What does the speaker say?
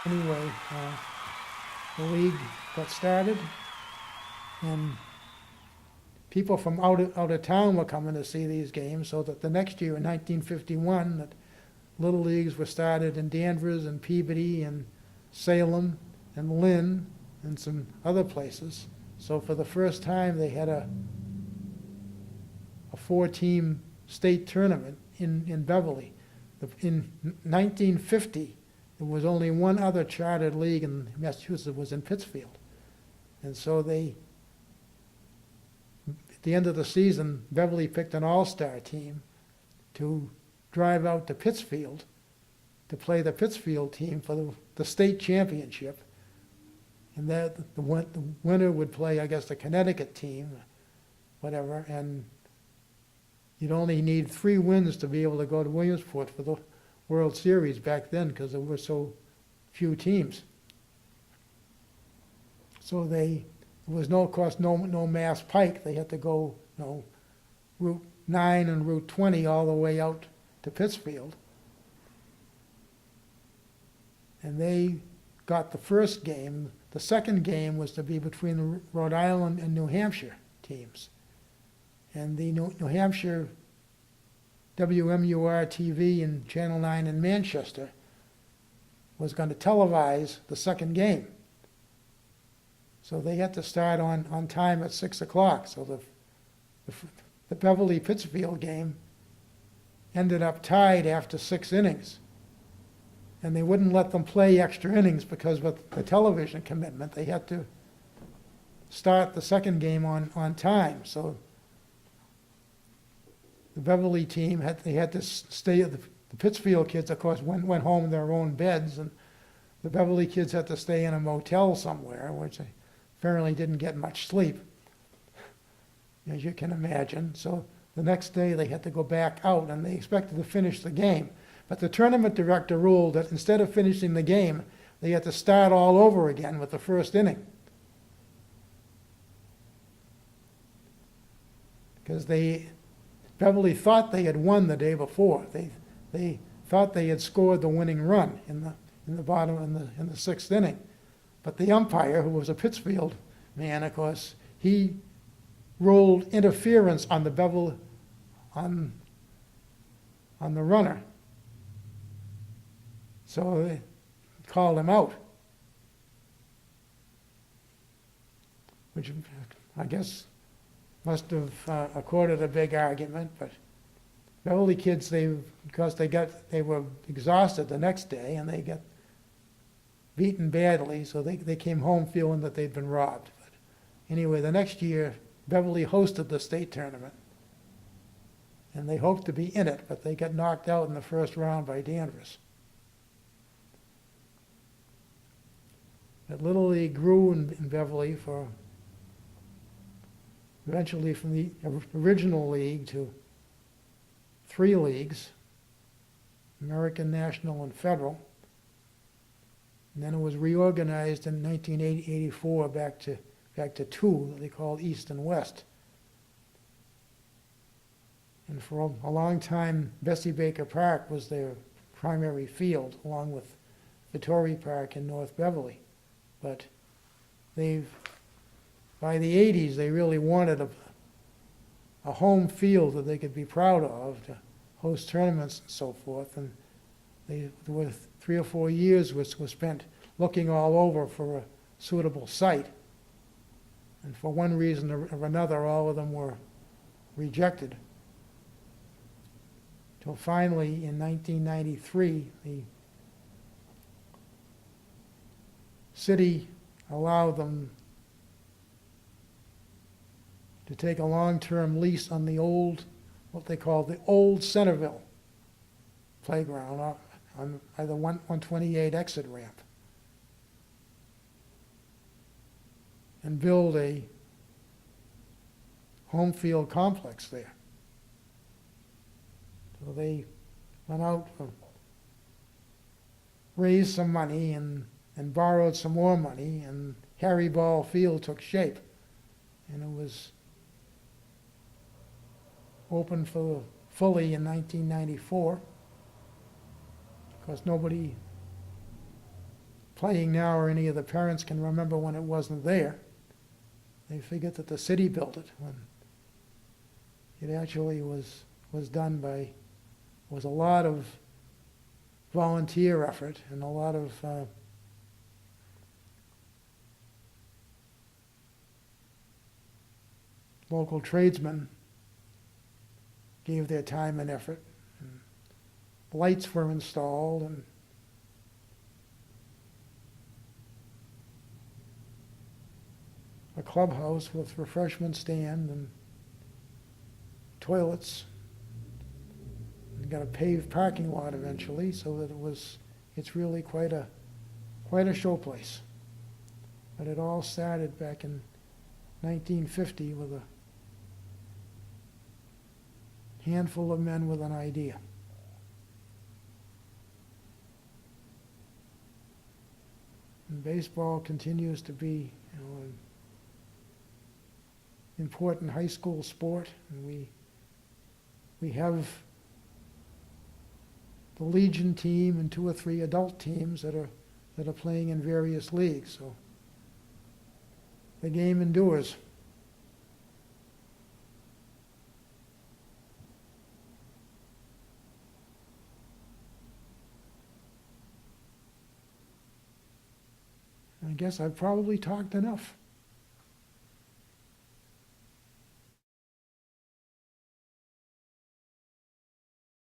anyway, the league got started, and people from out of town were coming to see these games, so that the next year in 1951, that little leagues were started in Danvers and Peabody and Salem and Lynn and some other places. So for the first time, they had a four-team state tournament in Beverly. In 1950, there was only one other chartered league in Massachusetts, was in Pittsfield. And so they, at the end of the season, Beverly picked an all-star team to drive out to Pittsfield to play the Pittsfield team for the state championship. And that the winner would play, I guess, the Connecticut team, whatever, and you'd only need 3 wins to be able to go to Williamsport for the World Series back then, because there were so few teams. So there was no, of course, no Mass Pike. They had to go, Route 9 and Route 20 all the way out to Pittsfield. And they got the first game. The second game was to be between the Rhode Island and New Hampshire teams. And the New Hampshire WMUR TV and Channel 9 in Manchester was going to televise the second game. So they had to start on time at 6 o'clock. So the Beverly-Pittsfield game ended up tied after 6 innings. And they wouldn't let them play extra innings because with the television commitment, they had to start the second game on time. So the Beverly team had to stay. The Pittsfield kids, of course, went home in their own beds, and the Beverly kids had to stay in a motel somewhere, which they apparently didn't get much sleep, as you can imagine. So the next day they had to go back out, and they expected to finish the game. But the tournament director ruled that instead of finishing the game, they had to start all over again with the first inning. Because Beverly thought they had won the day before. They thought they had scored the winning run in the bottom in the 6th inning. But the umpire, who was a Pittsfield man, of course, he ruled interference on the Beverly on the runner. So they called him out, which I guess must have accorded a big argument. But Beverly kids, because they were exhausted the next day and they got beaten badly, so they came home feeling that they'd been robbed. But anyway, the next year, Beverly hosted the state tournament, and they hoped to be in it, but they got knocked out in the first round by Danvers. But Little League grew in Beverly eventually from the original league to 3 leagues, American, National, and Federal. And then it was reorganized in 1984 back to 2 that they called East and West. And for a long time, Bessie Baker Park was their primary field, along with Vittori Park in North Beverly. But by the 80s, they really wanted a home field that they could be proud of to host tournaments and so forth. And there were 3 or 4 years was spent looking all over for a suitable site. And for one reason or another, all of them were rejected. Till finally, in 1993, the city allowed them to take a long-term lease on the old, what they call the old Centerville playground on the 128 exit ramp, and build a home field complex there. So they went out, raised some money, and borrowed some more money, and Harry Ball Field took shape. And it was opened fully in 1994. Of course, nobody playing now or any of the parents can remember when it wasn't there. They forget that the city built it when it actually was done by, was a lot of volunteer effort and a lot of local tradesmen gave their time and effort. And lights were installed and a clubhouse with refreshment stand and toilets. And got a paved parking lot eventually, so that it's really quite a showplace. But it all started back in 1950 with a handful of men with an idea. And baseball continues to be, an important high school sport, and we have the Legion team and 2 or 3 adult teams that are playing in various leagues. So the game endures. I guess I've probably talked enough.